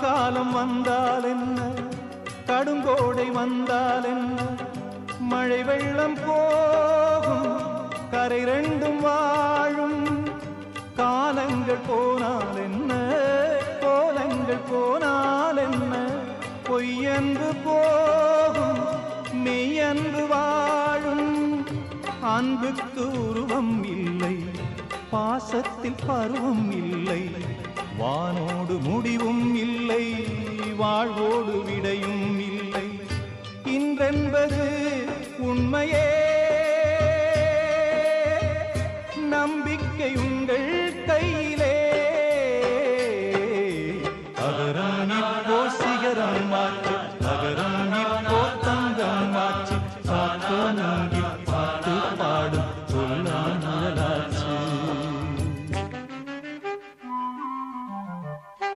காலம் வந்தால் என்ன, கடுங்கோடை வந்தால் என்ன, மழை வெள்ளம் போகும், கரை ரெண்டும் வாழும். காலங்கள் போனால் என்ன, கோலங்கள் போனால் என்ன, பொய்யன்று போகும், மெய்யன்று வாழும். அன்புக்கு உருவம் இல்லை, பாசத்தில் பருவம் இல்லை, வானோடு முடிவும் இல்லை, வாழ்வோடு விடையும் இல்லை. இன்றென்பது உண்மையே, நம்பிக்கை உங்கள் கையில்.